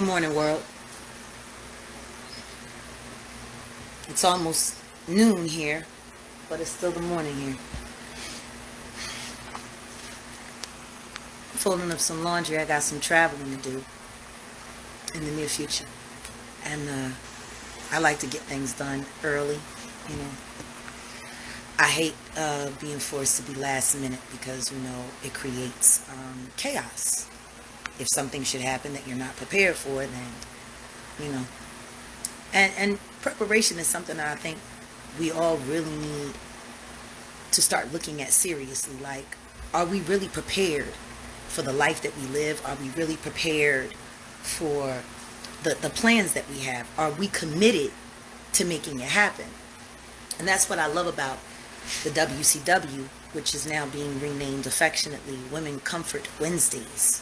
Good morning, world. It's almost noon here, but it's still the morning here. Folding up some laundry. I got some traveling to do in the near future. And I like to get things done early, you know. I hate being forced to be last minute because, it creates chaos. If something should happen that you're not prepared for, then, And preparation is something that I think we all really need to start looking at seriously. Like, are we really prepared for the life that we live? Are we really prepared for the plans that we have? Are we committed to making it happen? And that's what I love about the WCW, which is now being renamed affectionately Women Comfort Wednesdays.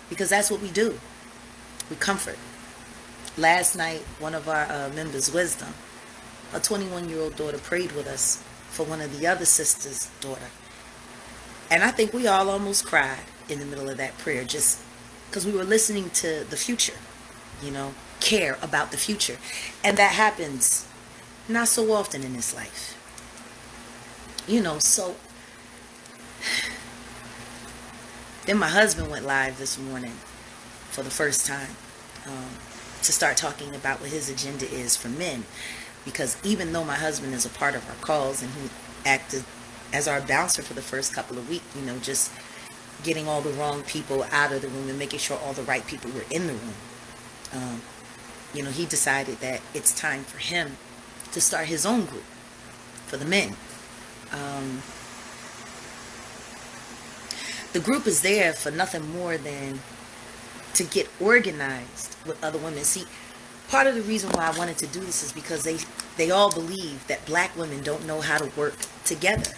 Because that's what we do. We comfort. Last night, one of our members, Wisdom, a 21-year-old daughter, prayed with us for one of the other sisters' daughter. And I think we all almost cried in the middle of that prayer just because we were listening to the future, care about the future. And that happens not so often in this life. So then my husband went live this morning for the first time to start talking about what his agenda is for men. Because even though my husband is a part of our calls and he acted as our bouncer for the first couple of weeks, just getting all the wrong people out of the room and making sure all the right people were in the room. He decided that it's time for him to start his own group for the men. The group is there for nothing more than to get organized with other women. See, part of the reason why I wanted to do this is because they all believe that black women don't know how to work together.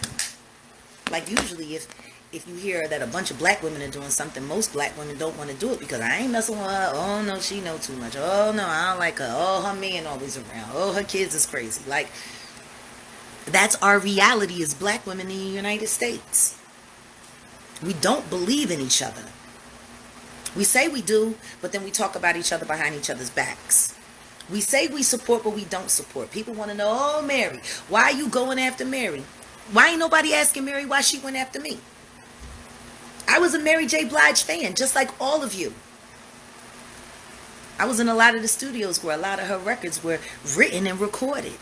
Like usually if you hear that a bunch of black women are doing something, most black women don't want to do it because I ain't messing with her. Oh no, she know too much. Oh no, I don't like her. Oh, her man always around. Oh, her kids is crazy. Like, that's our reality as black women in the United States. We don't believe in each other. We say we do, but then we talk about each other behind each other's backs. We say we support, but we don't support. People want to know, oh, Mary, why are you going after Mary? Why ain't nobody asking Mary why she went after me? I was a Mary J. Blige fan, just like all of you. I was in a lot of the studios where a lot of her records were written and recorded.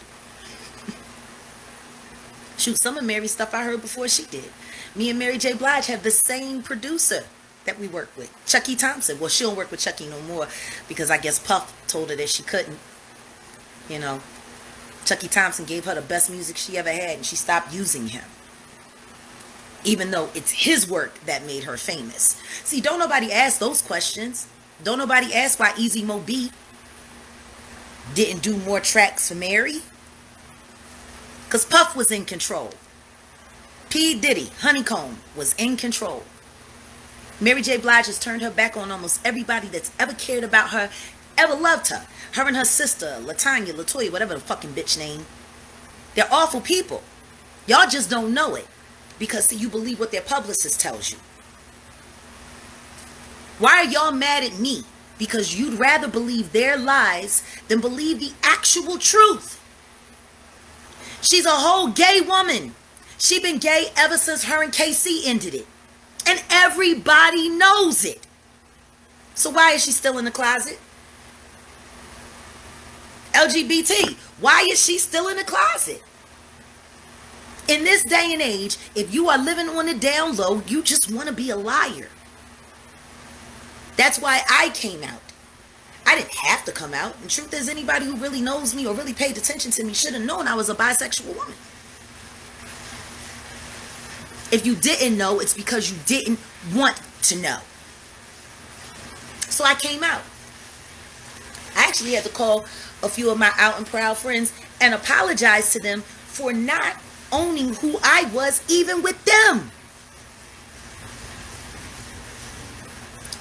Shoot, some of Mary's stuff I heard before she did. Me and Mary J. Blige have the same producer that we work with, Chucky Thompson. Well, she don't work with Chucky no more because I guess Puff told her that she couldn't. Chucky Thompson gave her the best music she ever had and she stopped using him. Even though it's his work that made her famous. See, don't nobody ask those questions. Don't nobody ask why Easy Mo B didn't do more tracks for Mary. Because Puff was in control. P. Diddy, Honeycomb, was in control. Mary J. Blige has turned her back on almost everybody that's ever cared about her, ever loved her. Her and her sister, LaTanya, LaToya, whatever the fucking bitch name. They're awful people. Y'all just don't know it. Because, see, you believe what their publicist tells you. Why are y'all mad at me? Because you'd rather believe their lies than believe the actual truth. She's a whole gay woman. She been gay ever since her and KC ended it. And everybody knows it. So why is she still in the closet? LGBT, why is she still in the closet? In this day and age, if you are living on the down low, you just want to be a liar. That's why I came out. I didn't have to come out. And truth is, anybody who really knows me or really paid attention to me should have known I was a bisexual woman. If you didn't know, it's because you didn't want to know. So I came out. I actually had to call a few of my out and proud friends and apologize to them for not owning who I was even with them.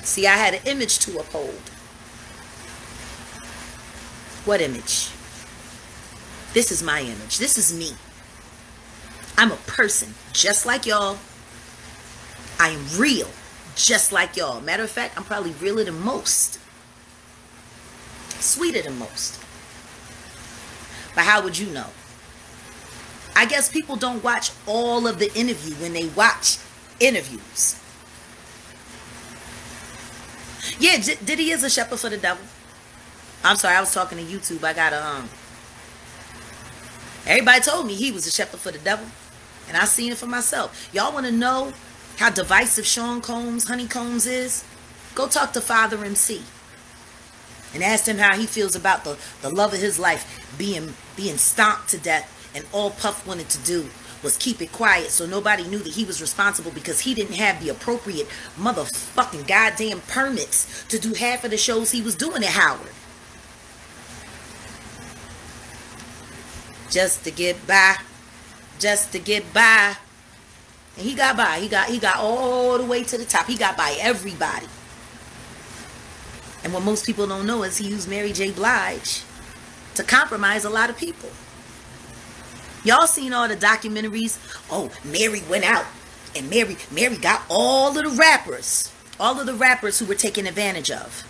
See, I had an image to uphold. What image? This is my image. This is me. I'm a person just like y'all. I am real just like y'all. Matter of fact, I'm probably realer than most. sweeter than most. But how would you know? I guess people don't watch all of the interview when they watch interviews. Yeah, Diddy is a shepherd for the devil. I'm sorry, I was talking to YouTube. I got everybody told me he was a shepherd for the devil. And I seen it for myself. Y'all want to know how divisive Sean Combs, Honey Combs is? Go talk to Father MC. And ask him how he feels about the love of his life being stomped to death. And all Puff wanted to do was keep it quiet so nobody knew that he was responsible because he didn't have the appropriate motherfucking goddamn permits to do half of the shows he was doing at Howard. Just to get by. Just to get by. And he got by. He got all the way to the top. He got by everybody. And what most people don't know is he used Mary J. Blige to compromise a lot of people. Y'all seen all the documentaries? Oh, Mary went out and Mary got all of the rappers who were taken advantage of.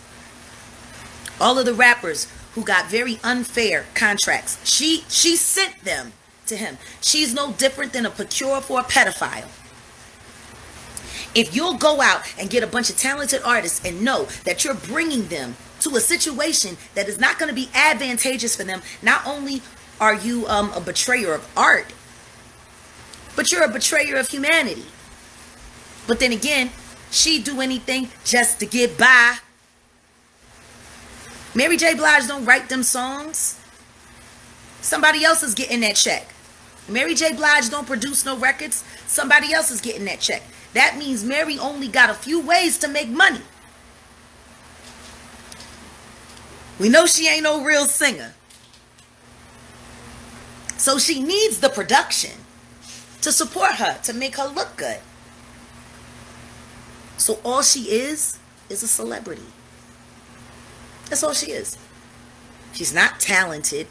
All of the rappers who got very unfair contracts. She sent them to him. She's no different than a procure for a pedophile. If you'll go out and get a bunch of talented artists and know that you're bringing them to a situation that is not going to be advantageous for them, not only are you a betrayer of art, but you're a betrayer of humanity. But then again, she'd do anything just to get by. Mary J. Blige don't write them songs. Somebody else is getting that check. Mary J. Blige don't produce no records. Somebody else is getting that check. That means Mary only got a few ways to make money. We know she ain't no real singer. So she needs the production to support her, to make her look good. So all she is a celebrity. That's all she is. She's not talented,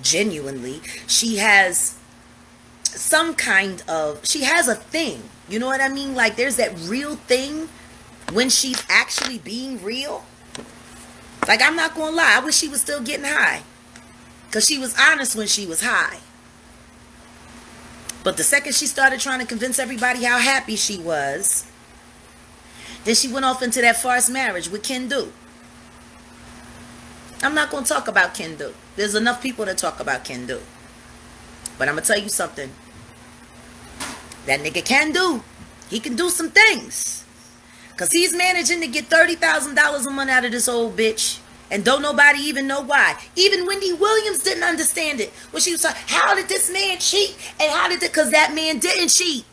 genuinely. She has some kind of, she has a thing. You know what I mean? Like there's that real thing when she's actually being real. Like I'm not gonna lie, I wish she was still getting high. Because she was honest when she was high. But the second she started trying to convince everybody how happy she was, then she went off into that farce marriage with Ken Do. I'm not going to talk about Ken Do. There's enough people that talk about Ken Do. But I'm going to tell you something. That nigga can do. He can do some things. Because he's managing to get $30,000 a month out of this old bitch. And don't nobody even know why. Even Wendy Williams didn't understand it. When she was like, how did this man cheat? And how did it? Because that man didn't cheat.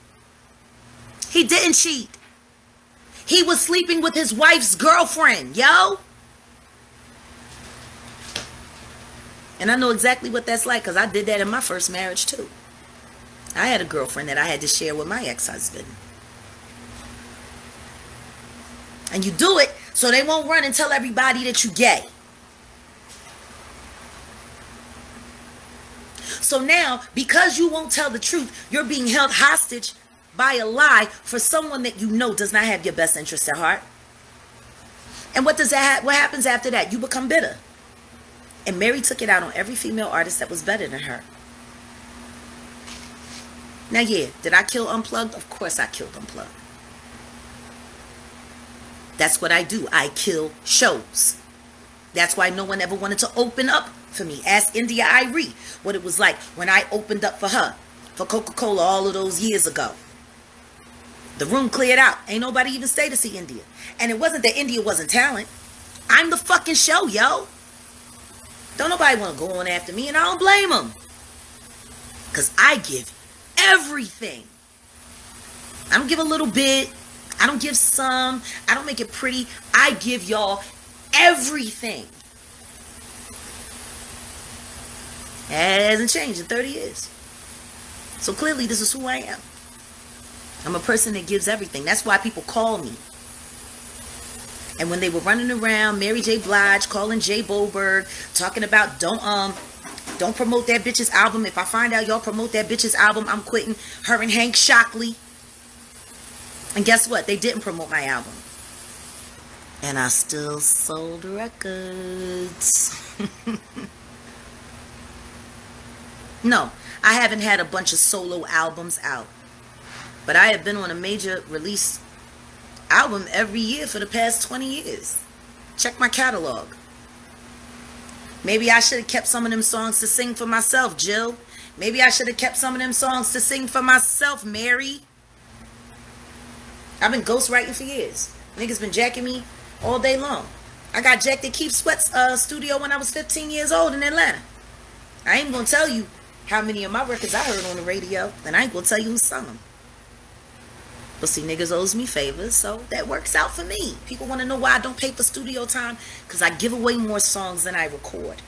He didn't cheat. He was sleeping with his wife's girlfriend, yo. And I know exactly what that's like because I did that in my first marriage too. I had a girlfriend that I had to share with my ex-husband. And you do it so they won't run and tell everybody that you gay. So now, because you won't tell the truth, you're being held hostage by a lie for someone that you know does not have your best interest at heart. And what happens after that? You become bitter. And Mary took it out on every female artist that was better than her. Now, yeah, did I kill Unplugged? Of course I killed Unplugged. That's what I do. I kill shows. That's why no one ever wanted to open up for me. Ask India Irie what it was like when I opened up for her, for Coca-Cola all of those years ago. The room cleared out. Ain't nobody even stay to see India. And it wasn't that India wasn't talent. I'm the fucking show, yo. Don't nobody want to go on after me, and I don't blame them. Because I give everything. I don't give a little bit. I don't give some. I don't make it pretty. I give y'all everything. It hasn't changed in 30 years. So clearly this is who I am. I'm a person that gives everything. That's why people call me. And when they were running around, Mary J. Blige calling Jay Boberg, talking about don't promote that bitch's album. If I find out y'all promote that bitch's album, I'm quitting. Her and Hank Shockley. And guess what? They didn't promote my album. And I still sold records. No, I haven't had a bunch of solo albums out. But I have been on a major release album every year for the past 20 years. Check my catalog. Maybe I should have kept some of them songs to sing for myself, Jill. Maybe I should have kept some of them songs to sing for myself, Mary. I've been ghostwriting for years. Niggas been jacking me all day long. I got jacked at Keith Sweat's studio when I was 15 years old in Atlanta. I ain't gonna tell you how many of my records I heard on the radio, and I ain't gonna tell you who sung them. But see, niggas owes me favors, so that works out for me. People want to know why I don't pay for studio time, because I give away more songs than I record.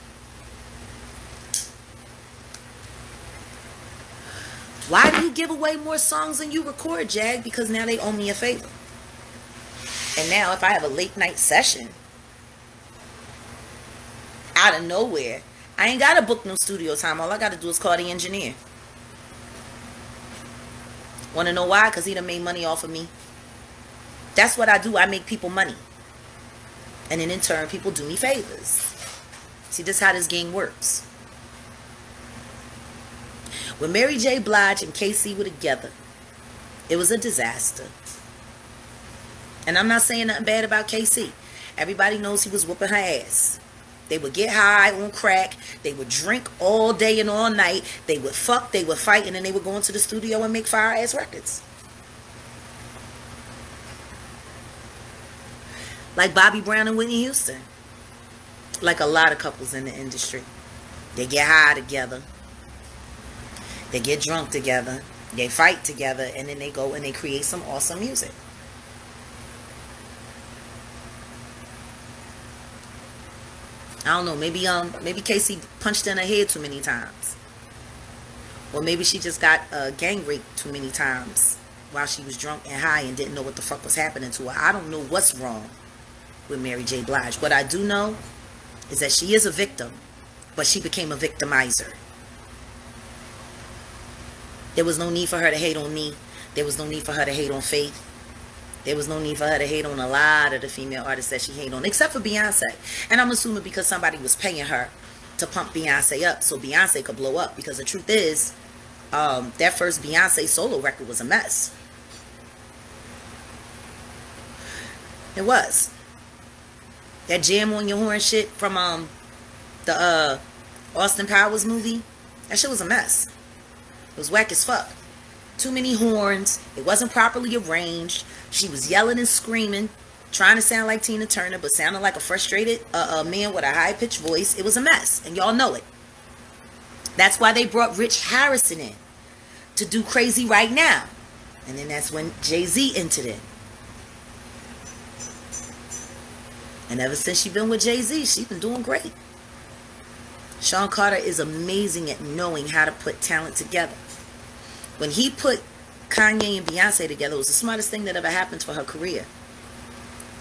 Why do you give away more songs than you record, Jag? Because now they owe me a favor. And now if I have a late night session, out of nowhere, I ain't got to book no studio time. All I got to do is call the engineer. Want to know why? Because he done made money off of me. That's what I do. I make people money. And then in turn, people do me favors. See, this is how this game works. When Mary J. Blige and KC were together, it was a disaster. And I'm not saying nothing bad about KC. Everybody knows he was whooping her ass. They would get high on crack. They would drink all day and all night. They would fuck, they would fight, and then they would go into the studio and make fire-ass records. Like Bobby Brown and Whitney Houston. Like a lot of couples in the industry. They get high together. They get drunk together. They fight together, and then they go and they create some awesome music. I don't know, maybe Casey punched in her head too many times. Or maybe she just got gang raped too many times while she was drunk and high and didn't know what the fuck was happening to her. I don't know what's wrong with Mary J. Blige. What I do know is that she is a victim, but she became a victimizer. There was no need for her to hate on me. There was no need for her to hate on Faith. There was no need for her to hate on a lot of the female artists that she hate on, except for Beyonce. And I'm assuming because somebody was paying her to pump Beyonce up so Beyonce could blow up. Because the truth is, that first Beyonce solo record was a mess. It was. That Jam on Your Horn shit from the Austin Powers movie, that shit was a mess. It was whack as fuck. Too many horns. It wasn't properly arranged. She was yelling and screaming, trying to sound like Tina Turner, but sounding like a frustrated man with a high-pitched voice. It was a mess, and y'all know it. That's why they brought Rich Harrison in to do Crazy Right Now. And then that's when Jay-Z entered in. And ever since she's been with Jay-Z, she's been doing great. Sean Carter is amazing at knowing how to put talent together. When he put Kanye and Beyonce together, it was the smartest thing that ever happened for her career.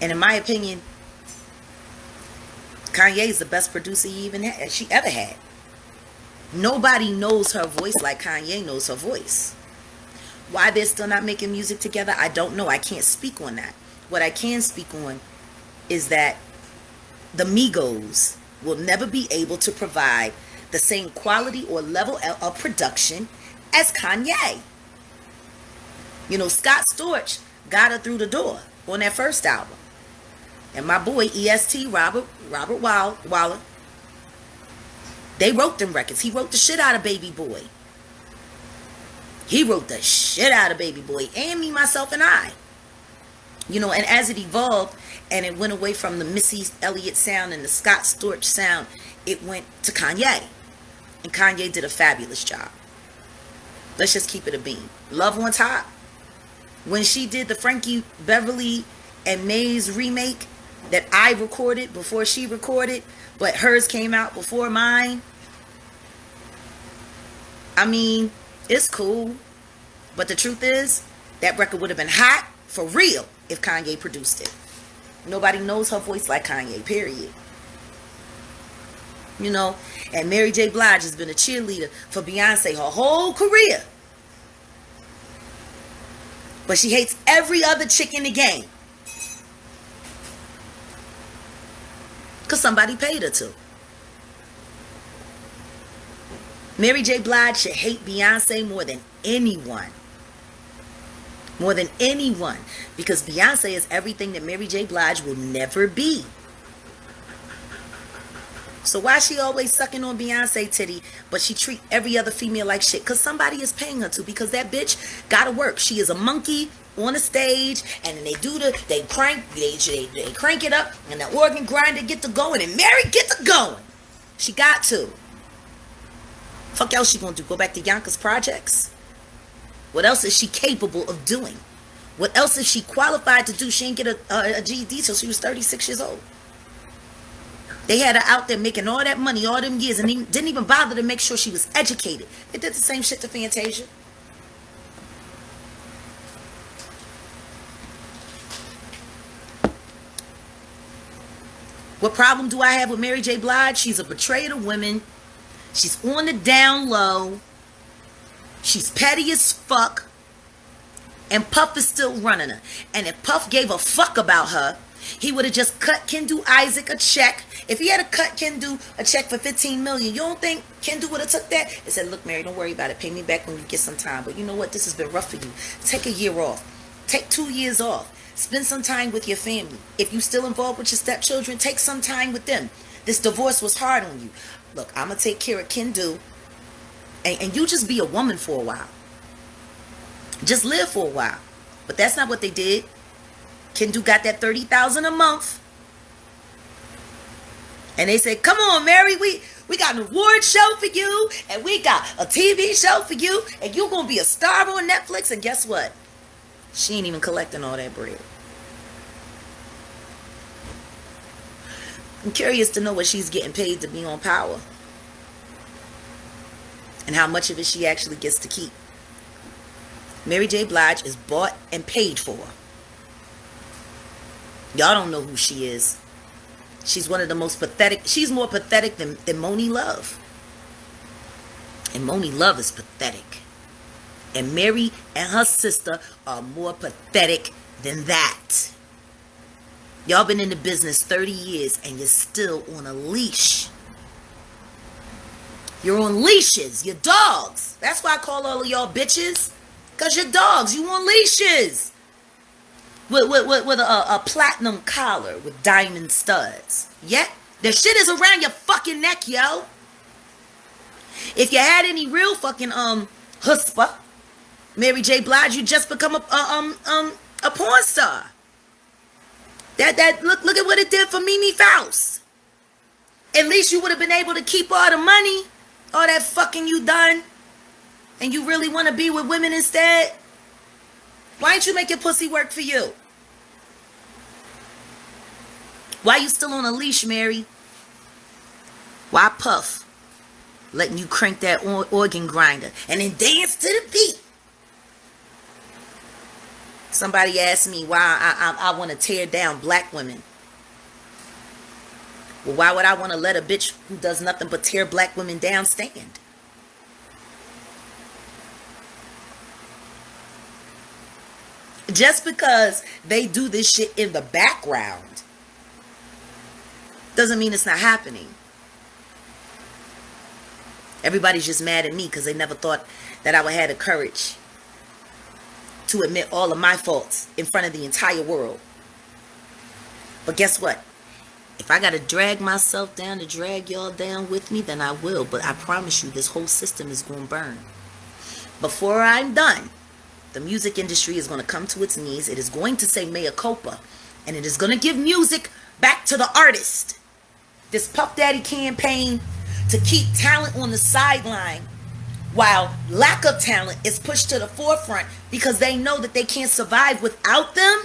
And in my opinion, Kanye is the best producer she ever had. Nobody knows her voice like Kanye knows her voice. Why they're still not making music together, I don't know. I can't speak on that. What I can speak on is that the Migos will never be able to provide the same quality or level of production as Kanye. You know, Scott Storch got her through the door on that first album. And my boy, EST, Robert Waller, they wrote them records. He wrote the shit out of Baby Boy. He wrote the shit out of Baby Boy. And Me, Myself, and I. You know, and as it evolved and it went away from the Missy Elliott sound and the Scott Storch sound, it went to Kanye. And Kanye did a fabulous job. Let's just keep it a beam. Love on Top. When she did the Frankie Beverly and Maze remake that I recorded before she recorded, but hers came out before mine. I mean, it's cool. But the truth is, that record would have been hot for real if Kanye produced it. Nobody knows her voice like Kanye, period. You know, and Mary J. Blige has been a cheerleader for Beyonce her whole career. But she hates every other chick in the game. Because somebody paid her to. Mary J. Blige should hate Beyonce more than anyone. More than anyone. Because Beyonce is everything that Mary J. Blige will never be. So why she always sucking on Beyonce titty, but she treat every other female like shit? Because somebody is paying her to. Because that bitch gotta work. She is a monkey on a stage, and then they crank it up, and the organ grinder get to going, and Mary get to going. She got to. Fuck else she gonna do? Go back to Yonkers Projects? What else is she capable of doing? What else is she qualified to do? She didn't get a GED till she was 36 years old. They had her out there making all that money all them years and didn't even bother to make sure she was educated. They did the same shit to Fantasia. What problem do I have with Mary J. Blige? She's a betrayer to women. She's on the down low. She's petty as fuck. And Puff is still running her. And if Puff gave a fuck about her, he would have just cut Kendu Isaac a check. If he had cut Kendu a check for $15 million, you don't think Kendu would have took that? He said, look, Mary, don't worry about it. Pay me back when you get some time. But you know what? This has been rough for you. Take a year off. Take 2 years off. Spend some time with your family. If you still involved with your stepchildren, take some time with them. This divorce was hard on you. Look, I'm going to take care of Kendu. And you just be a woman for a while. Just live for a while. But that's not what they did. Kendu got that $30,000 a month. And they said, come on, Mary, we got an award show for you. And we got a TV show for you. And you're going to be a star on Netflix. And guess what? She ain't even collecting all that bread. I'm curious to know what she's getting paid to be on Power. And how much of it she actually gets to keep. Mary J. Blige is bought and paid for. Y'all don't know who she is. She's one of the most pathetic. She's more pathetic than Moni Love. And Moni Love is pathetic. And Mary and her sister are more pathetic than that. Y'all been in the business 30 years and you're still on a leash. You're on leashes. You're dogs. That's why I call all of y'all bitches. Because you're dogs. You on leashes. With a platinum collar with diamond studs. Yet, the shit is around your fucking neck, yo. If you had any real fucking chutzpah, Mary J. Blige, you just become a porn star. Look at what it did for Mimi Faust. At least you would have been able to keep all the money, all that fucking you done, and you really want to be with women instead. Why don't you make your pussy work for you? Why you still on a leash, Mary? Why Puff letting you crank that organ grinder and then dance to the beat? Somebody asked me why I want to tear down black women. Well, why would I want to let a bitch who does nothing but tear black women down stand? Just because they do this shit in the background doesn't mean it's not happening. Everybody's just mad at me because they never thought that I would have the courage to admit all of my faults in front of the entire world. But guess what? If I got to drag myself down to drag y'all down with me, then I will. But I promise you, this whole system is going to burn. Before I'm done, the music industry is going to come to its knees. It is going to say mea culpa. And it is going to give music back to the artist. This Puff Daddy campaign to keep talent on the sideline while lack of talent is pushed to the forefront because they know that they can't survive without them.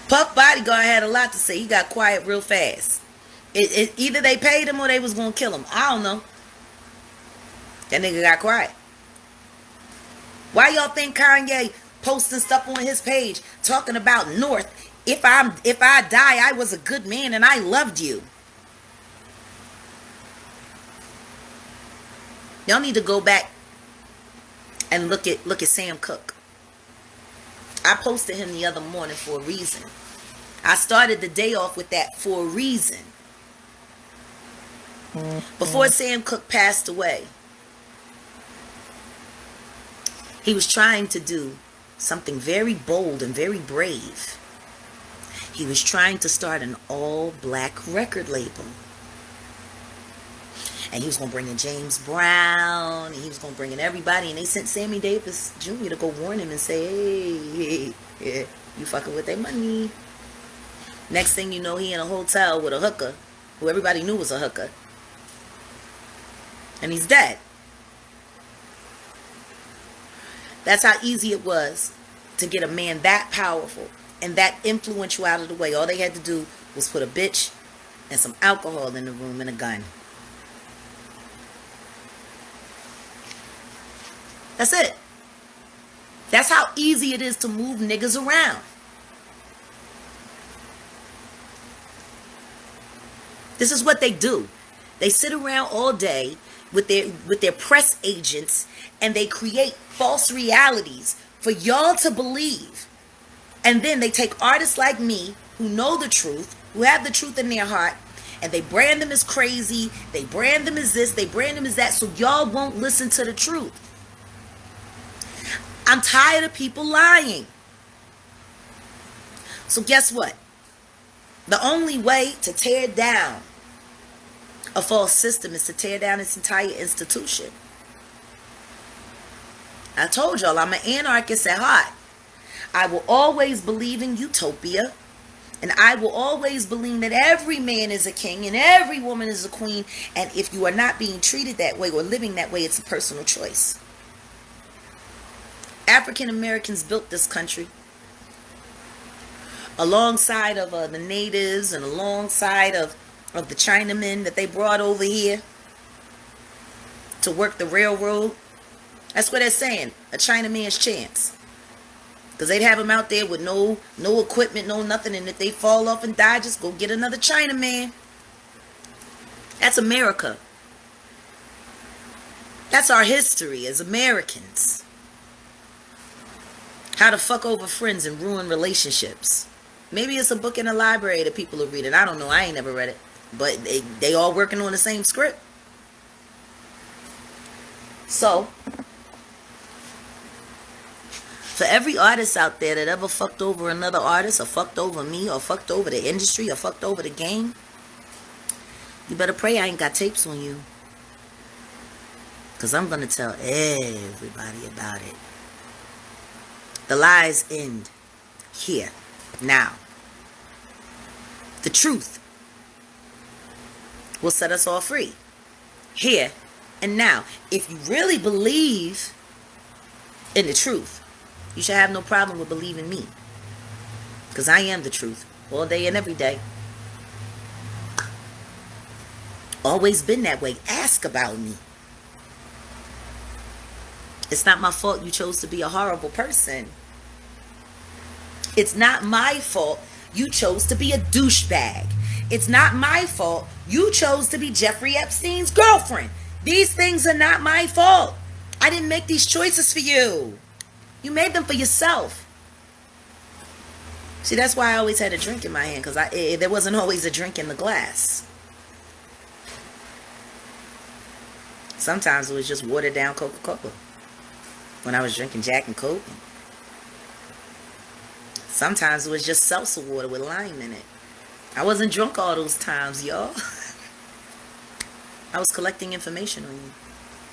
Puff Bodyguard had a lot to say. He got quiet real fast. Either they paid him or they was going to kill him. I don't know. That nigga got quiet. Why y'all think Kanye posting stuff on his page talking about North? If I die, I was a good man and I loved you. Y'all need to go back And look at Sam Cooke. I posted him the other morning for a reason. I started the day off with that for a reason. Before Sam Cooke passed away, he was trying to do something very bold and very brave. He was trying to start an all-black record label. And he was going to bring in James Brown, and he was going to bring in everybody, and they sent Sammy Davis Jr. to go warn him and say, hey, you fucking with their money. Next thing you know, he in a hotel with a hooker, who everybody knew was a hooker. And he's dead. That's how easy it was to get a man that powerful and that influential out of the way. All they had to do was put a bitch and some alcohol in the room and a gun. That's it. That's how easy it is to move niggas around. This is what they do. They sit around all day with their press agents, and they create false realities for y'all to believe. And then they take artists like me who know the truth, who have the truth in their heart, and they brand them as crazy, they brand them as this, they brand them as that, so y'all won't listen to the truth. I'm tired of people lying. So guess what? The only way to tear down a false system is to tear down its entire institution. I told y'all I'm an anarchist at heart. I will always believe in utopia, and I will always believe that every man is a king and every woman is a queen, and if you are not being treated that way or living that way, it's a personal choice. African Americans built this country alongside of the natives and alongside of the Chinamen that they brought over here to work the railroad. That's what they're saying, a Chinaman's chance. Because they'd have them out there with no equipment, no nothing, and if they fall off and die, just go get another Chinaman. That's America. That's our history as Americans. How to fuck over friends and ruin relationships. Maybe it's a book in a library that people are reading. I don't know. I ain't never read it. But they all working on the same script. So, for every artist out there that ever fucked over another artist, or fucked over me, or fucked over the industry, or fucked over the game, you better pray I ain't got tapes on you. Because I'm going to tell everybody about it. The lies end here, now. The truth will set us all free, here and now. If you really believe in the truth, you should have no problem with believing me. Because I am the truth, all day and every day. Always been that way. Ask about me. It's not my fault you chose to be a horrible person. It's not my fault you chose to be a douchebag. It's not my fault you chose to be Jeffrey Epstein's girlfriend. These things are not my fault. I didn't make these choices for you. You made them for yourself. See, that's why I always had a drink in my hand, because there wasn't always a drink in the glass. Sometimes it was just watered down Coca-Cola. When I was drinking Jack and Coke. Sometimes it was just seltzer water with lime in it. I wasn't drunk all those times, y'all. I was collecting information on you.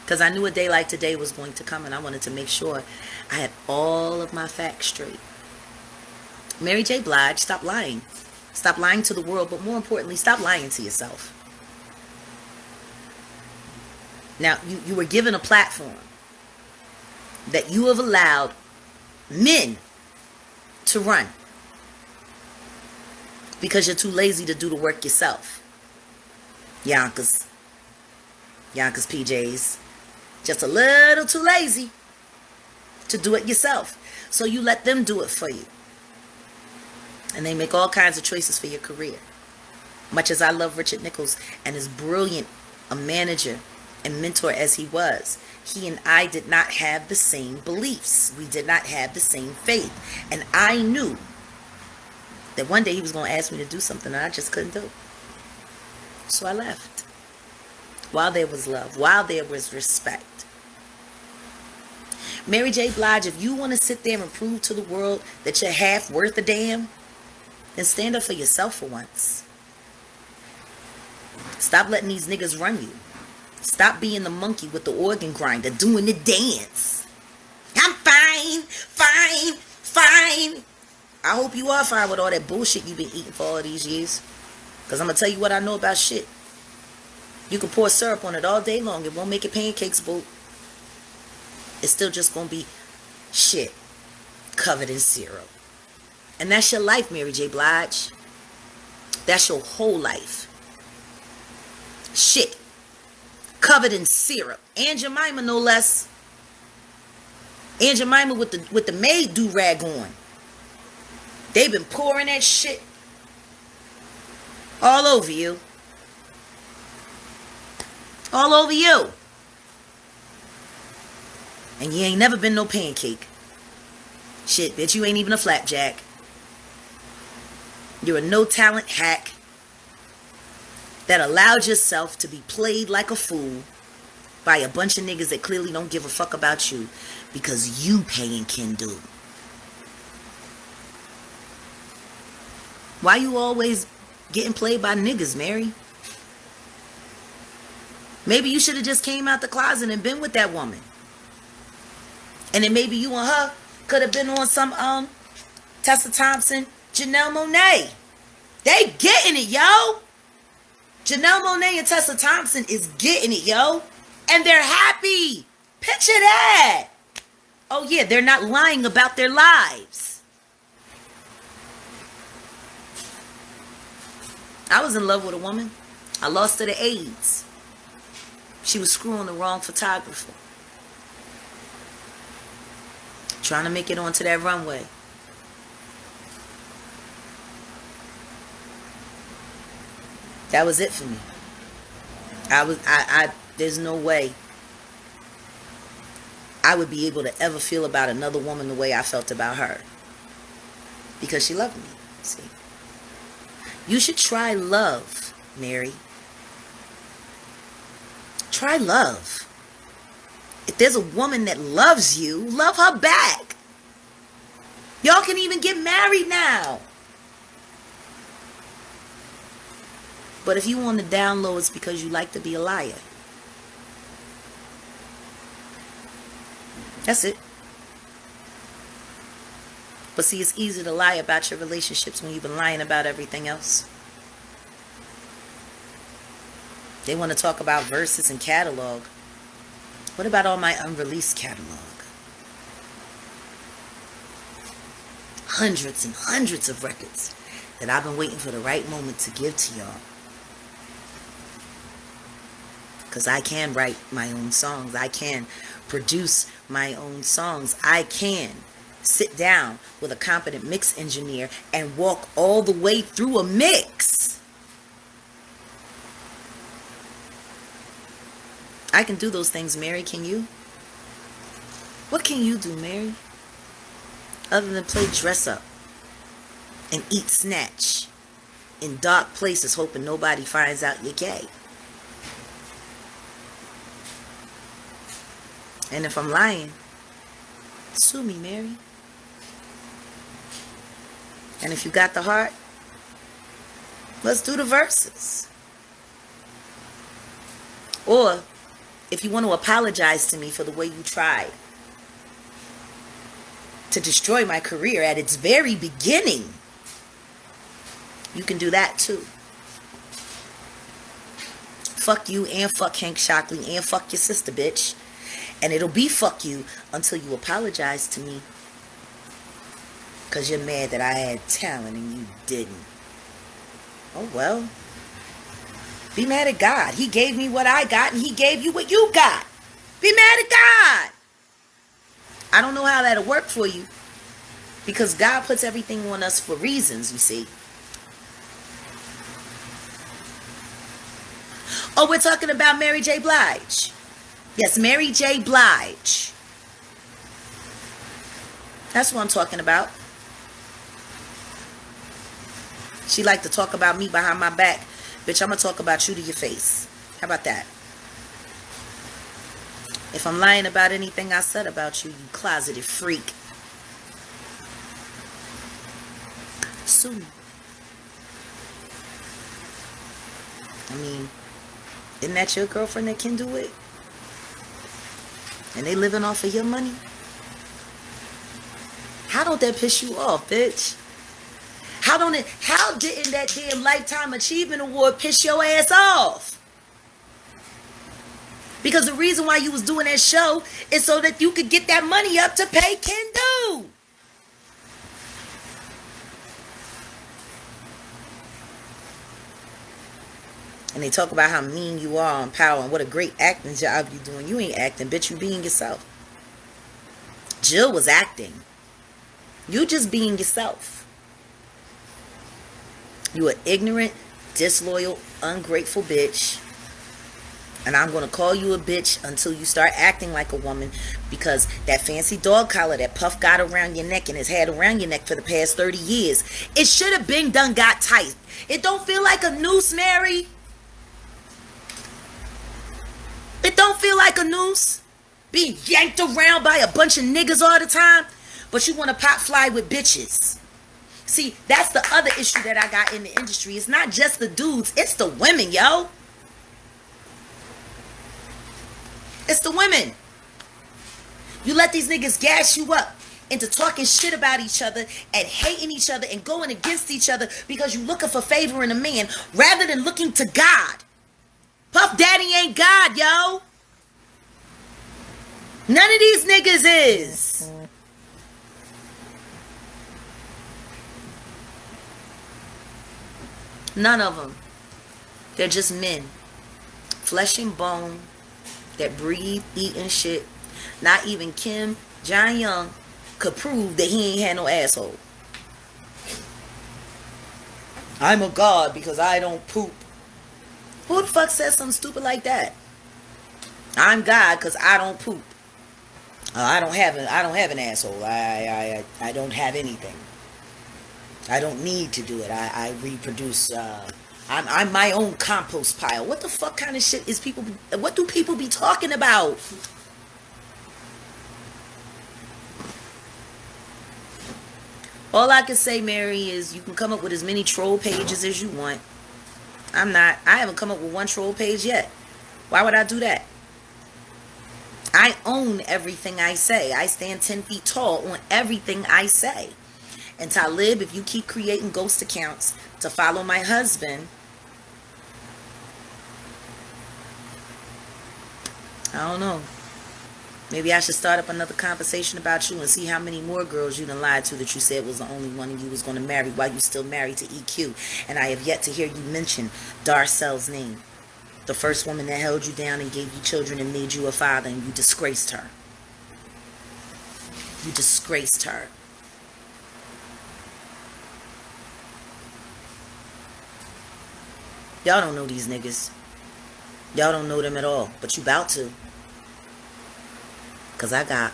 Because I knew a day like today was going to come, and I wanted to make sure I had all of my facts straight. Mary J. Blige, stop lying. Stop lying to the world, but more importantly, stop lying to yourself. Now, you were given a platform that you have allowed men to run because you're too lazy to do the work yourself. Yonkers PJs, just a little too lazy to do it yourself. So you let them do it for you. And they make all kinds of choices for your career. Much as I love Richard Nichols and is brilliant, a manager and mentor as he was, he and I did not have the same beliefs. We did not have the same faith. And I knew that one day he was going to ask me to do something that I just couldn't do. So I left. While there was love, while there was respect. Mary J. Blige, if you want to sit there and prove to the world that you're half worth a damn, then stand up for yourself for once. Stop letting these niggas run you. Stop being the monkey with the organ grinder doing the dance. I'm fine, fine, fine. I hope you are fine with all that bullshit you've been eating for all these years. Because I'm going to tell you what I know about shit. You can pour syrup on it all day long. It won't make it pancakes, boo. It's still just going to be shit covered in syrup. And that's your life, Mary J. Blige. That's your whole life. Shit covered in syrup. Aunt Jemima, no less. Aunt Jemima with the maid do-rag on. They've been pouring that shit all over you. All over you. And you ain't never been no pancake. Shit, bitch, you ain't even a flapjack. You're a no-talent hack that allowed yourself to be played like a fool by a bunch of niggas that clearly don't give a fuck about you because you paying can do. Why you always getting played by niggas, Mary? Maybe you should have just came out the closet and been with that woman. And then maybe you and her could have been on some Tessa Thompson, Janelle Monáe. They getting it, yo. Janelle Monáe and Tessa Thompson is getting it, yo. And they're happy. Picture that. Oh yeah, they're not lying about their lives. I was in love with a woman. I lost her to AIDS. She was screwing the wrong photographer. Trying to make it onto that runway. That was it for me. There's no way I would be able to ever feel about another woman the way I felt about her. Because she loved me, see. You should try love, Mary. Try love. If there's a woman that loves you, love her back. Y'all can even get married now. But if you on the down low, it's because you like to be a liar. That's it. But see, it's easy to lie about your relationships when you've been lying about everything else. They want to talk about verses and catalog. What about all my unreleased catalog? Hundreds and hundreds of records that I've been waiting for the right moment to give to y'all. Because I can write my own songs. I can produce my own songs. I can sit down with a competent mix engineer and walk all the way through a mix. I can do those things, Mary. Can you? What can you do, Mary? Other than play dress up and eat snatch in dark places hoping nobody finds out you're gay. And if I'm lying, sue me, Mary. And if you got the heart, let's do the verses. Or if you want to apologize to me for the way you tried to destroy my career at its very beginning, you can do that too. Fuck you and fuck Hank Shockley and fuck your sister, bitch. And it'll be fuck you until you apologize to me. Because you're mad that I had talent and you didn't. Oh well. Be mad at God. He gave me what I got and he gave you what you got. Be mad at God. I don't know how that'll work for you. Because God puts everything on us for reasons, you see. Oh, we're talking about Mary J. Blige. Yes, Mary J. Blige. That's what I'm talking about. She like to talk about me behind my back. Bitch, I'm going to talk about you to your face. How about that? If I'm lying about anything I said about you, you closeted freak, sue me. I mean, isn't that your girlfriend that can do it? And they living off of your money? How don't that piss you off, bitch? How didn't that damn Lifetime Achievement Award piss your ass off? Because the reason why you was doing that show is so that you could get that money up to pay Kendu. And they talk about how mean you are on Power and what a great acting job you doing. You ain't acting, bitch. You being yourself. Jill was acting. You just being yourself. You an ignorant, disloyal, ungrateful bitch. And I'm going to call you a bitch until you start acting like a woman, because that fancy dog collar that Puff got around your neck and has had around your neck for the past 30 years, it should have been done got tight. It don't feel like a noose, Mary. It don't feel like a noose. Being yanked around by a bunch of niggas all the time, but you want to pop fly with bitches. See, that's the other issue that I got in the industry. It's not just the dudes, it's the women, yo. It's the women. You let these niggas gas you up into talking shit about each other and hating each other and going against each other because you looking for favor in a man rather than looking to God. Puff Daddy ain't God, yo. None of these niggas is. None of them. They're just men. Flesh and bone. That breathe, eat, and shit. Not even Kim Jong-un could prove that he ain't had no asshole. I'm a god because I don't poop. Who the fuck says something stupid like that? I'm God because I don't poop. I don't have an asshole. I don't have anything. I don't need to do it. I reproduce. I'm my own compost pile. What the fuck kind of shit is people... What do people be talking about? All I can say, Mary, is you can come up with as many troll pages as you want. I haven't come up with one troll page yet. Why would I do that? I own everything I say. I stand 10 feet tall on everything I say. And Talib, if you keep creating ghost accounts to follow my husband, I don't know. Maybe I should start up another conversation about you and see how many more girls you done lied to that you said was the only one and you was going to marry while you still married to EQ. And I have yet to hear you mention Darcel's name. The first woman that held you down and gave you children and made you a father, and you disgraced her. You disgraced her. Y'all don't know these niggas. Y'all don't know them at all. But you about to. Because I got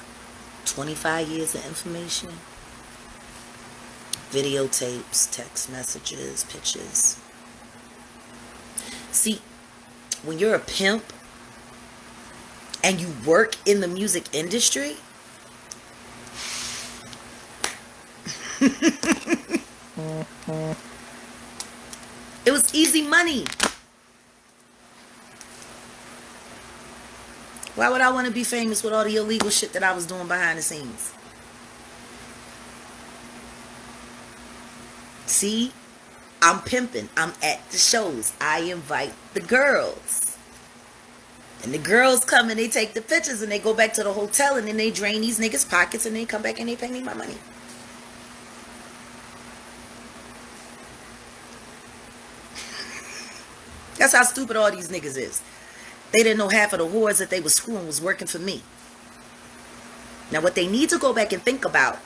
25 years of information. Videotapes, text messages, pictures. See, when you're a pimp and you work in the music industry, it was easy money. Why would I want to be famous with all the illegal shit that I was doing behind the scenes? See? I'm pimping. I'm at the shows. I invite the girls. And the girls come and they take the pictures and they go back to the hotel and then they drain these niggas' pockets and they come back and they pay me my money. That's how stupid all these niggas is. They didn't know half of the whores that they was screwing was working for me. Now what they need to go back and think about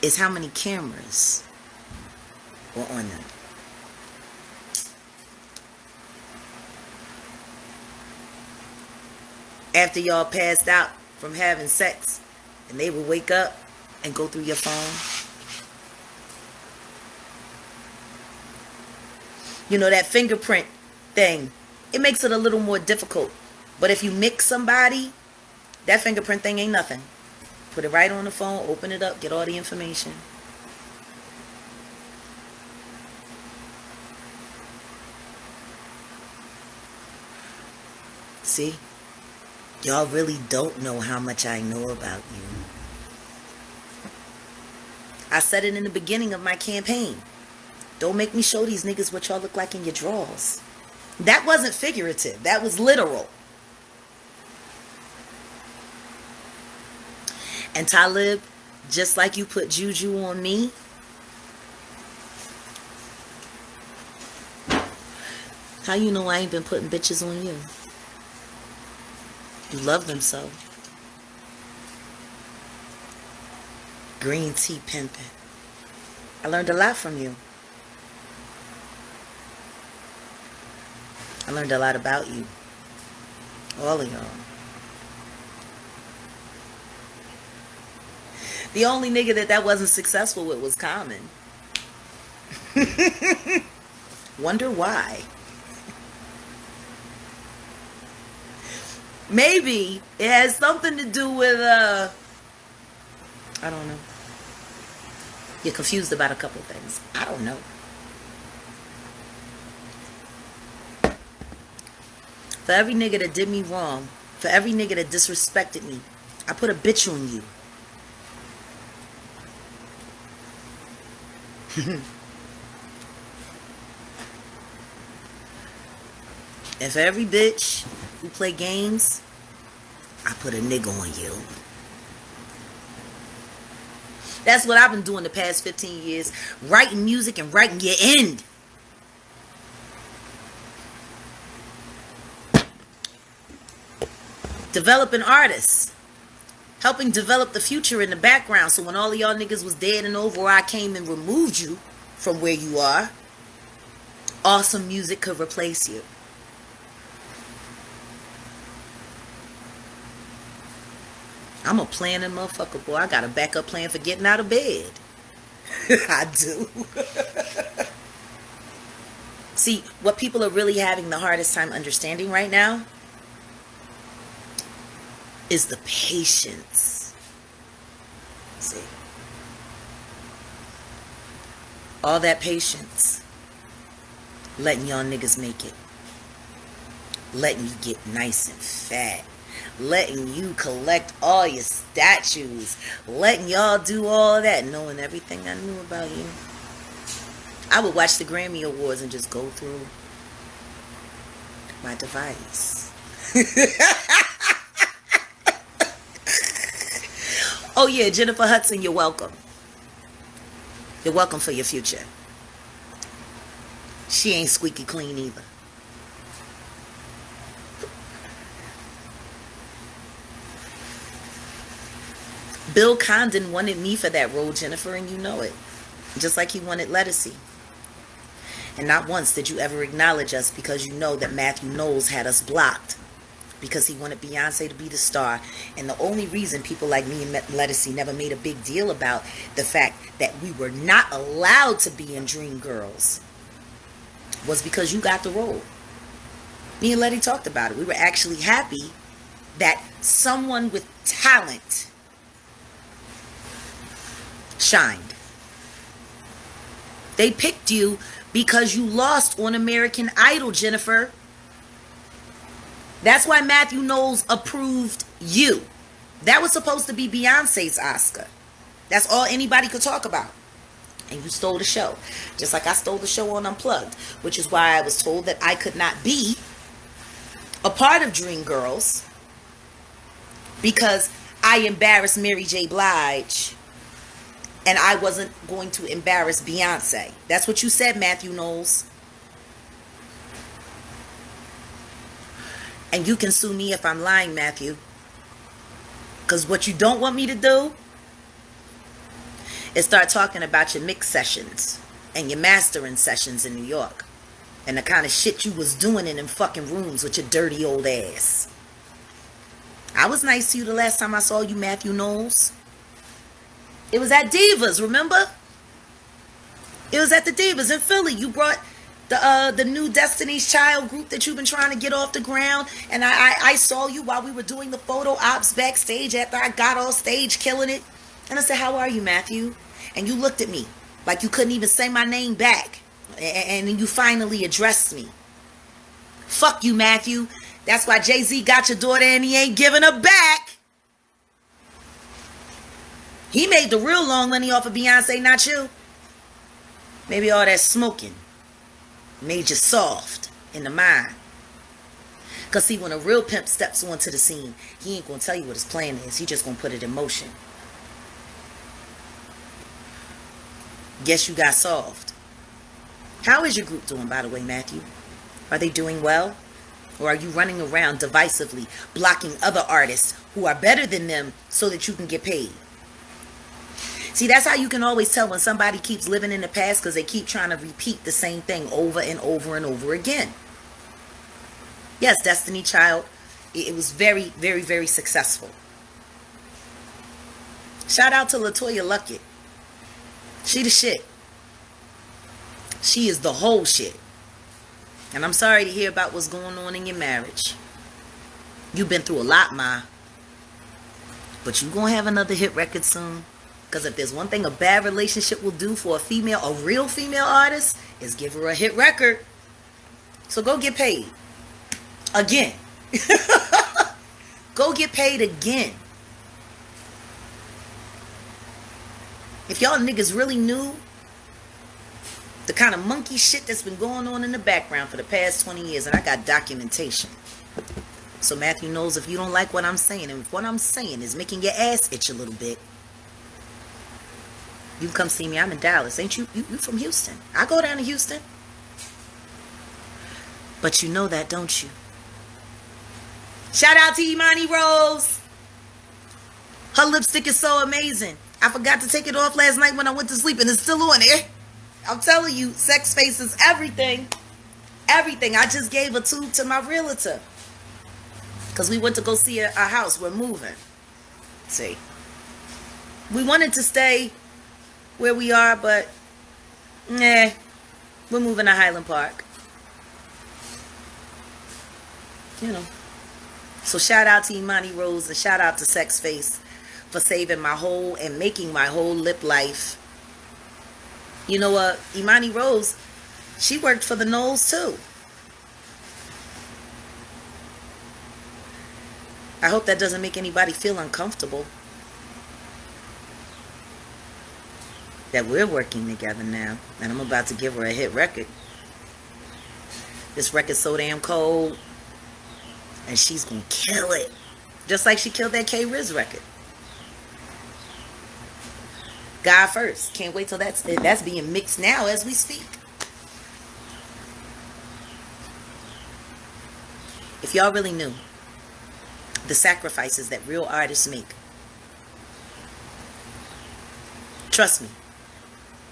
is how many cameras were on them. after y'all passed out from having sex, and they would wake up and go through your phone. You know, that fingerprint thing, it makes it a little more difficult. But if you mix somebody, that fingerprint thing ain't nothing. Put it right on the phone, open it up, get all the information. See? Y'all really don't know how much I know about you. I said it in the beginning of my campaign. Don't make me show these niggas what y'all look like in your drawers. That wasn't figurative. That was literal. And Talib, just like you put juju on me, how you know I ain't been putting bitches on you? You love them so. Green tea pimping. I learned a lot from you. I learned a lot about you. All of y'all. The only nigga that wasn't successful with was Common. Wonder why. Maybe it has something to do with, I don't know. You're confused about a couple things. I don't know. For every nigga that did me wrong, for every nigga that disrespected me, I put a bitch on you. And for every bitch who play games, I put a nigga on you. That's what I've been doing the past 15 years. Writing music and writing your end. Developing artists. Helping develop the future in the background. So when all of y'all niggas was dead and over, or I came and removed you from where you are, awesome music could replace you. I'm a planning motherfucker, boy. I got a backup plan for getting out of bed. I do. See, what people are really having the hardest time understanding right now is the patience. See? All that patience. Letting y'all niggas make it. Letting you get nice and fat. Letting you collect all your statues, letting y'all do all of that, knowing everything I knew about you. I would watch the Grammy Awards and just go through my device. Oh yeah, Jennifer Hudson, you're welcome. You're welcome for your future. She ain't squeaky clean either. Bill Condon wanted me for that role, Jennifer, and you know it. Just like he wanted Lettucey. And not once did you ever acknowledge us because you know that Matthew Knowles had us blocked. Because he wanted Beyonce to be the star. And the only reason people like me and Lettucey never made a big deal about the fact that we were not allowed to be in Dreamgirls was because you got the role. Me and Letty talked about it. We were actually happy that someone with talent shined. They picked you because you lost on American Idol, Jennifer. That's why Matthew Knowles approved you. That was supposed to be Beyonce's Oscar. That's all anybody could talk about. And you stole the show. Just like I stole the show on Unplugged, which is why I was told that I could not be a part of Dreamgirls because I embarrassed Mary J. Blige. And I wasn't going to embarrass Beyonce. That's what you said, Matthew Knowles. And you can sue me if I'm lying, Matthew. Because what you don't want me to do is start talking about your mix sessions and your mastering sessions in New York. And the kind of shit you was doing in them fucking rooms with your dirty old ass. I was nice to you the last time I saw you, Matthew Knowles. It was at Divas, remember? It was at the Divas in Philly. You brought the new Destiny's Child group that you've been trying to get off the ground. And I saw you while we were doing the photo ops backstage after I got off stage killing it. And I said, how are you, Matthew? And you looked at me like you couldn't even say my name back. And then you finally addressed me. Fuck you, Matthew. That's why Jay-Z got your daughter and he ain't giving her back. He made the real long money off of Beyonce, not you. Maybe all that smoking made you soft in the mind. Because see, when a real pimp steps onto the scene, he ain't going to tell you what his plan is. He just going to put it in motion. Guess you got soft. How is your group doing, by the way, Matthew? Are they doing well? Or are you running around divisively, blocking other artists who are better than them so that you can get paid? See, that's how you can always tell when somebody keeps living in the past, because they keep trying to repeat the same thing over and over and over again. Yes, Destiny Child, it was very, very, very successful. Shout out to LaToya Luckett. She the shit. She is the whole shit. And I'm sorry to hear about what's going on in your marriage. You've been through a lot, Ma. But you're going to have another hit record soon. Because if there's one thing a bad relationship will do for a real female artist, is give her a hit record. So go get paid. Again. Go get paid again. If y'all niggas really knew the kind of monkey shit that's been going on in the background for the past 20 years, and I got documentation. So Matthew knows if you don't like what I'm saying, and if what I'm saying is making your ass itch a little bit, you can come see me. I'm in Dallas. Ain't you? You from Houston. I go down to Houston. But you know that, don't you? Shout out to Imani Rose. Her lipstick is so amazing. I forgot to take it off last night when I went to sleep, and it's still on there. I'm telling you, sex face is everything. Everything. I just gave a tube to my realtor. Because we went to go see a house. We're moving. See. We wanted to stay where we are, but we're moving to Highland Park. You know. So shout out to Imani Rose and shout out to Sex Face for saving my whole and making my whole lip life. You know what? Imani Rose, she worked for the Knowles too. I hope that doesn't make anybody feel uncomfortable. That we're working together now. And I'm about to give her a hit record. This record's so damn cold. And she's going to kill it. Just like she killed that K-Riz record. God first. Can't wait till that's being mixed now as we speak. If y'all really knew the sacrifices that real artists make, trust me,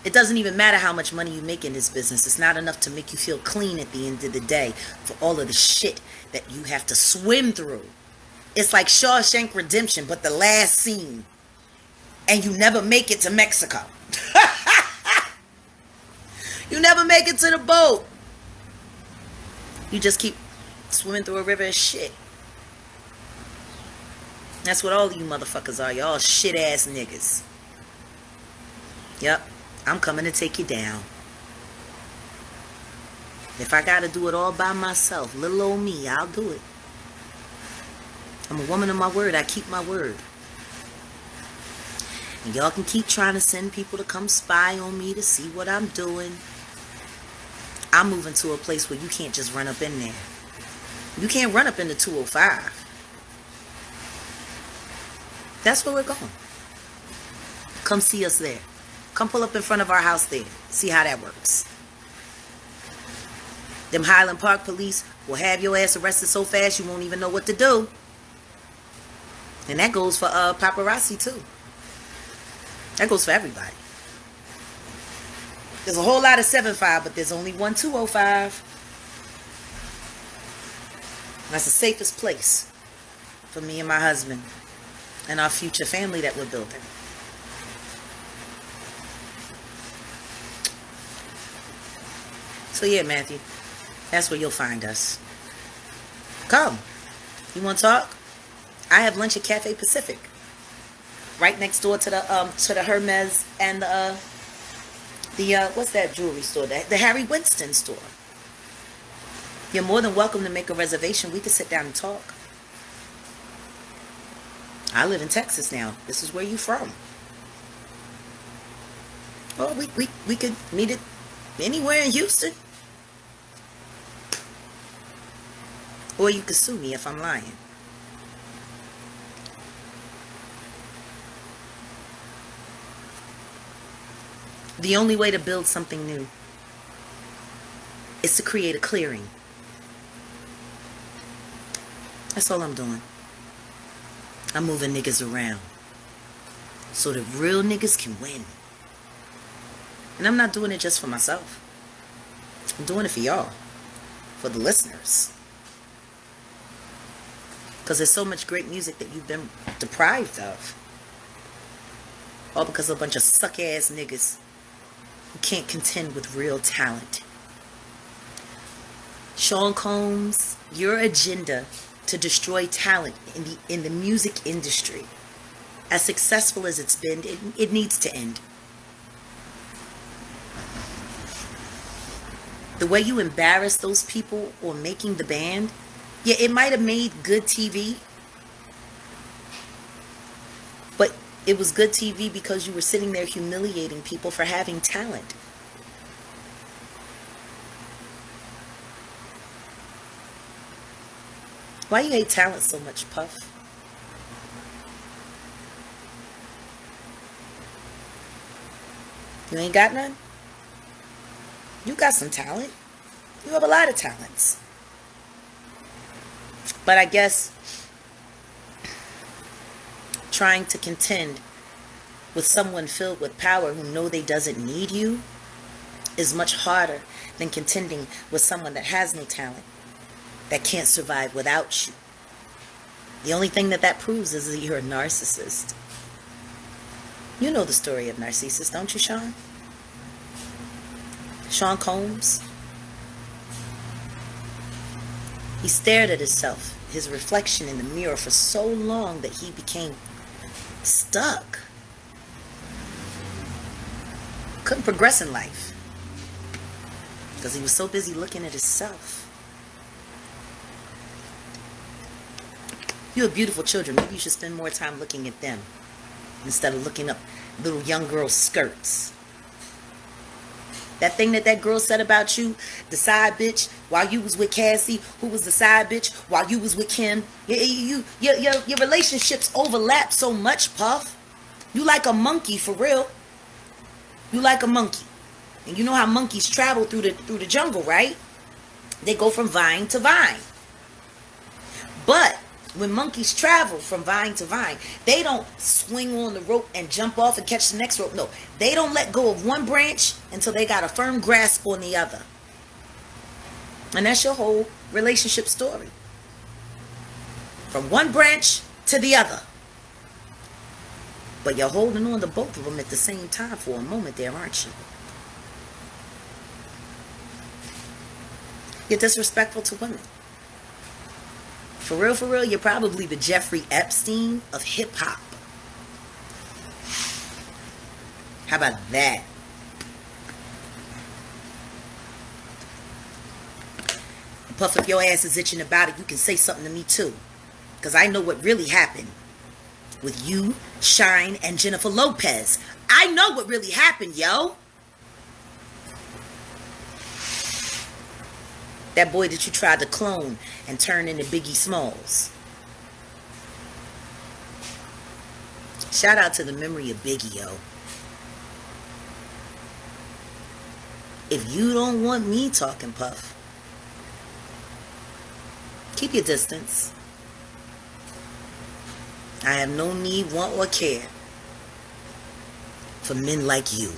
it doesn't even matter how much money you make in this business. It's not enough to make you feel clean at the end of the day for all of the shit that you have to swim through. It's like Shawshank Redemption, but the last scene. And you never make it to Mexico. You never make it to the boat. You just keep swimming through a river of shit. That's what all of you motherfuckers are. Y'all shit ass niggas. Yep. I'm coming to take you down. If I gotta do it all by myself, little old me, I'll do it. I'm a woman of my word. I keep my word. And y'all can keep trying to send people to come spy on me to see what I'm doing. I'm moving to a place where you can't just run up in there. You can't run up in the 205. That's where we're going. Come see us there. Come pull up in front of our house there. See how that works. Them Highland Park police will have your ass arrested so fast you won't even know what to do. And that goes for paparazzi too. That goes for everybody. There's a whole lot of 7.5, but there's only one 205. And that's the safest place for me and my husband and our future family that we're building. So yeah, Matthew, that's where you'll find us. Come. You want to talk? I have lunch at Cafe Pacific, right next door to the Hermes and the what's that jewelry store? The Harry Winston store. You're more than welcome to make a reservation. We can sit down and talk. I live in Texas now. This is where you from. Well, we could meet it anywhere in Houston. Or you could sue me if I'm lying. The only way to build something new is to create a clearing. That's all I'm doing. I'm moving niggas around so that real niggas can win. And I'm not doing it just for myself. I'm doing it for y'all, for the listeners. Because there's so much great music that you've been deprived of. All because of a bunch of suck-ass niggas who can't contend with real talent. Sean Combs, your agenda to destroy talent in the music industry, as successful as it's been, it needs to end. The way you embarrass those people on making the band, yeah, it might have made good TV, but it was good TV because you were sitting there humiliating people for having talent. Why you hate talent so much, Puff? You ain't got none? You got some talent. You have a lot of talents. But I guess trying to contend with someone filled with power who know they doesn't need you is much harder than contending with someone that has no talent, that can't survive without you. The only thing that proves is that you're a narcissist. You know the story of Narcissus, don't you, Sean? Sean Combs. He stared at himself, his reflection in the mirror, for so long that he became stuck. Couldn't progress in life because he was so busy looking at himself. You have beautiful children. Maybe you should spend more time looking at them instead of looking up little young girls' skirts. That thing that girl said about you, the side bitch, while you was with Cassie, who was the side bitch while you was with Kim. Your relationships overlap so much, Puff. You like a monkey, for real. You like a monkey. And you know how monkeys travel through the jungle, right? They go from vine to vine. But when monkeys travel from vine to vine, they don't swing on the rope and jump off and catch the next rope. No, they don't let go of one branch until they got a firm grasp on the other. And that's your whole relationship story. From one branch to the other. But you're holding on to both of them at the same time for a moment there, aren't you? You're disrespectful to women. For real, you're probably the Jeffrey Epstein of hip-hop. How about that? Puff, if your ass is itching about it, you can say something to me too. Because I know what really happened with you, Shine, and Jennifer Lopez. I know what really happened, yo. That boy that you tried to clone and turn into Biggie Smalls. Shout out to the memory of Biggie, yo. If you don't want me talking, Puff, keep your distance. I have no need, want, or care for men like you.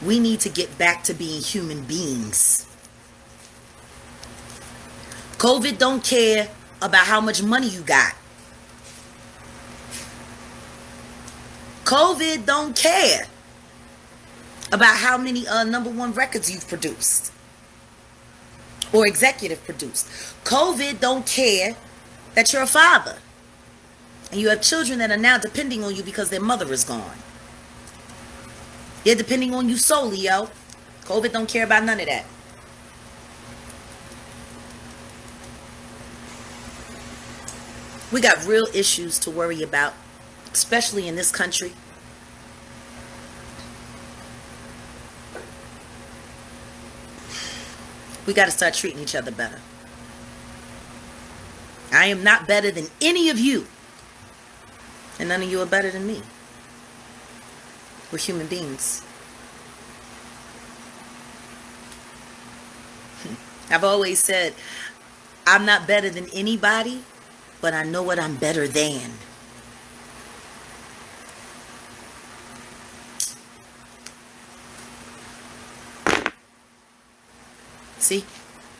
We need to get back to being human beings. COVID don't care about how much money you got. COVID don't care about how many #1 records you've produced or executive produced. COVID don't care that you're a father and you have children that are now depending on you because their mother is gone. They're depending on you solely, yo. COVID don't care about none of that. We got real issues to worry about, especially in this country. We got to start treating each other better. I am not better than any of you. And none of you are better than me. We're human beings. I've always said, I'm not better than anybody, but I know what I'm better than. See?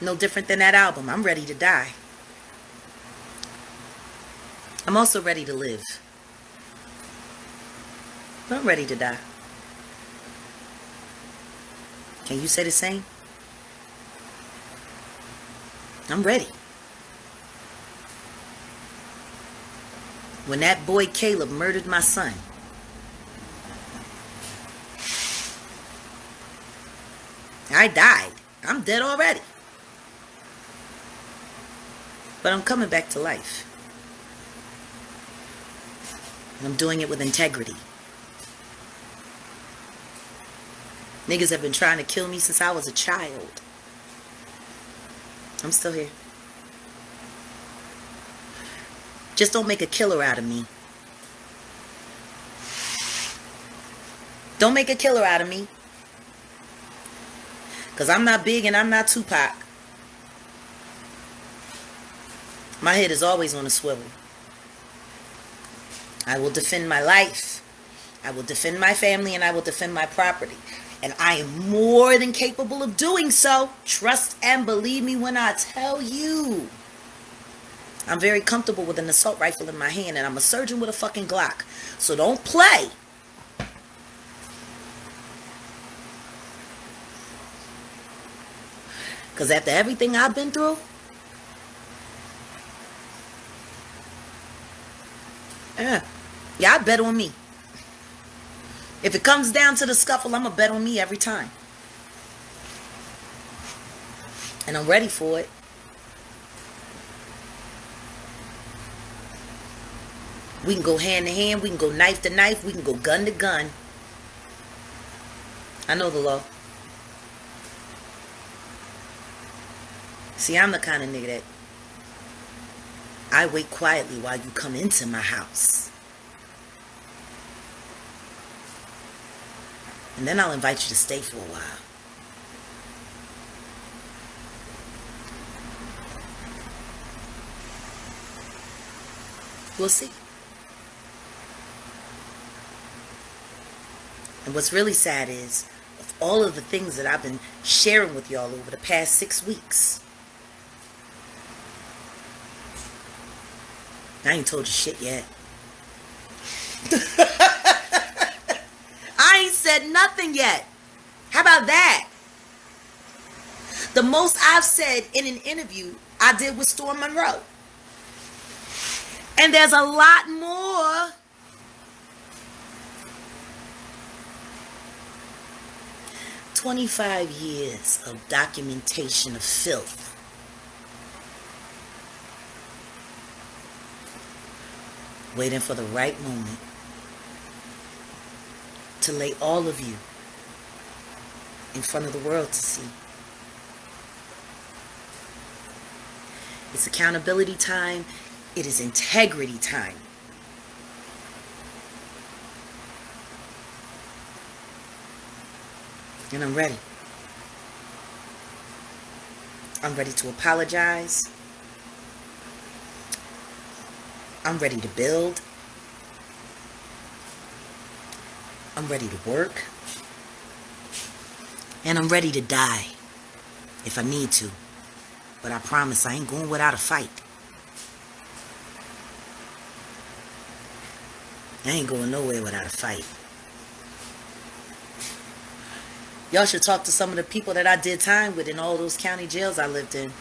No different than that album. I'm ready to die. I'm also ready to live. But I'm ready to die. Can you say the same? I'm ready. When that boy Caleb murdered my son, I died. I'm dead already. But I'm coming back to life. And I'm doing it with integrity. Niggas have been trying to kill me since I was a child. I'm still here. Just don't make a killer out of me. Don't make a killer out of me. Because I'm not big and I'm not Tupac. My head is always on a swivel. I will defend my life. I will defend my family, and I will defend my property. And I am more than capable of doing so. Trust and believe me when I tell you. I'm very comfortable with an assault rifle in my hand, and I'm a surgeon with a fucking Glock. So don't play. Because after everything I've been through, y'all bet on me. If it comes down to the scuffle, I'm going to bet on me every time. And I'm ready for it. We can go hand to hand. We can go knife to knife. We can go gun to gun. I know the law. See, I'm the kind of nigga that I wait quietly while you come into my house. And then I'll invite you to stay for a while. We'll see. And what's really sad is, of all of the things that I've been sharing with y'all over the past 6 weeks, I ain't told you shit yet. I ain't said nothing yet. How about that? The most I've said in an interview I did with Storm Monroe. And there's a lot more. "25 years of documentation of filth. Waiting for the right moment to lay all of you in front of the world to see. It's accountability time. It is integrity time. And I'm ready. I'm ready to apologize. I'm ready to build. I'm ready to work. And I'm ready to die if I need to. But I promise I ain't going without a fight. I ain't going nowhere without a fight. Y'all should talk to some of the people that I did time with in all those county jails I lived in.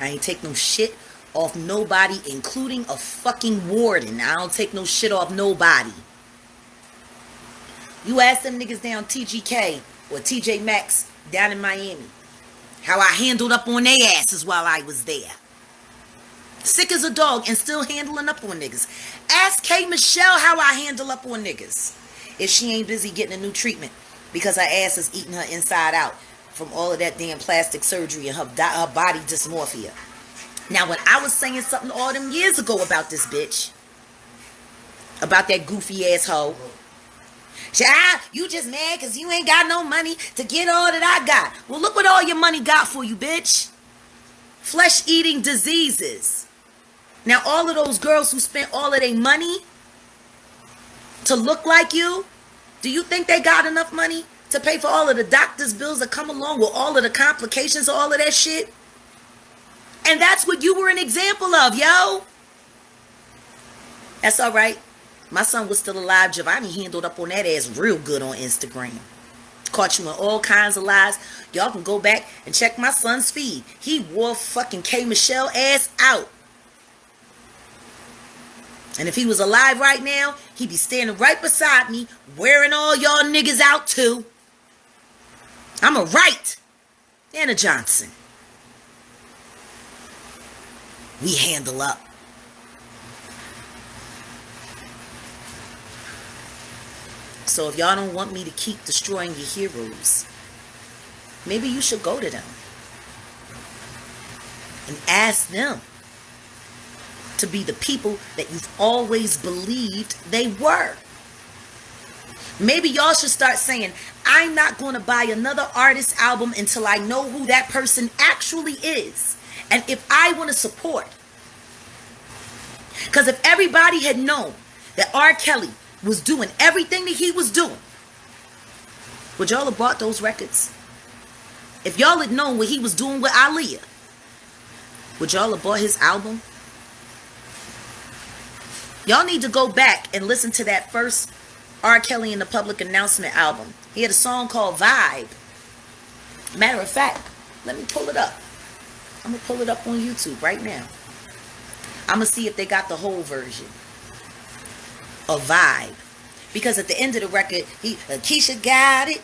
I ain't take no shit off nobody, including a fucking warden. I don't take no shit off nobody. You ask them niggas down TGK or TJ Maxx down in Miami how I handled up on their asses while I was there. Sick as a dog and still handling up on niggas. Ask K. Michelle how I handle up on niggas if she ain't busy getting a new treatment because her ass is eating her inside out from all of that damn plastic surgery and her body dysmorphia. Now, when I was saying something all them years ago about this bitch, about that goofy asshole, she, you just mad because you ain't got no money to get all that I got. Well, look what all your money got for you, bitch. Flesh-eating diseases. Now, all of those girls who spent all of their money to look like you, do you think they got enough money to pay for all of the doctor's bills that come along with all of the complications of all of that shit? And that's what you were an example of, yo. That's all right. My son was still alive. Giovanni handled up on that ass real good on Instagram. Caught you in all kinds of lies. Y'all can go back and check my son's feed. He wore fucking K. Michelle ass out. And if he was alive right now, he'd be standing right beside me, wearing all y'all niggas out too. I'm a Wright and a Johnson. We handle up. So if y'all don't want me to keep destroying your heroes, maybe you should go to them and ask them to be the people that you've always believed they were. Maybe y'all should start saying, I'm not going to buy another artist album until I know who that person actually is. And if I want to support. Because if everybody had known that R. Kelly was doing everything that he was doing, would y'all have bought those records? If y'all had known what he was doing with Aaliyah, would y'all have bought his album? Y'all need to go back and listen to that first R. Kelly and the Public Announcement album. He had a song called Vibe. Matter of fact, let me pull it up. I'm going to pull it up on YouTube right now. I'm going to see if they got the whole version of Vibe. Because at the end of the record, Keisha got it,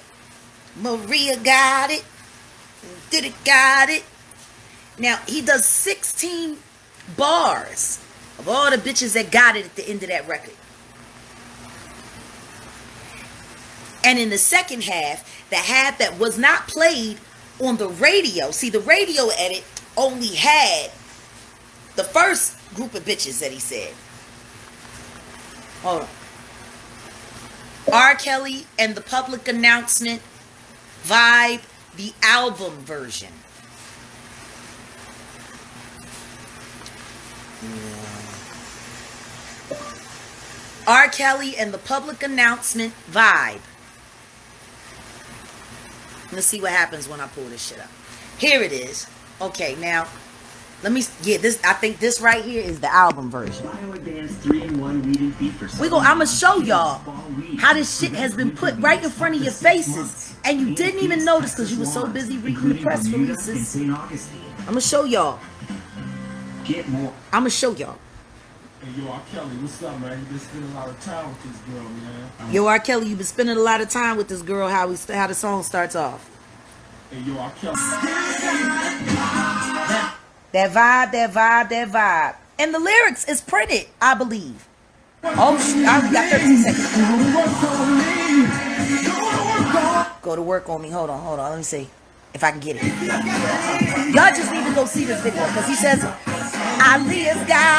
Maria got it, Diddy got it. Now, he does 16 bars of all the bitches that got it at the end of that record. And in the second half, the half that was not played on the radio. See, the radio edit only had the first group of bitches that he said. Hold on. R. Kelly and the Public Announcement, Vibe, the album version. R. Kelly and the Public Announcement, Vibe. Let's see what happens when I pull this shit up. Here it is. Okay, now let me get this. I think this right here is the album version. I'm gonna show y'all how this shit has been put right in front of your faces, and you didn't even notice because you were so busy reading the press releases. I'm gonna show y'all. I'm gonna show y'all. Hey, yo, R. Kelly, what's up, man? You been spending a lot of time with this girl, man. Yo, R. Kelly, you been spending a lot of time with this girl. How the song starts off. Hey, yo, R. Kelly. That vibe, that vibe, that vibe. And the lyrics is printed, I believe. Oh, shoot, I only got 13 seconds. Go to work on me. Hold on. Let me see if I can get it. Y'all just need to go see this video because he says, Aaliyah's got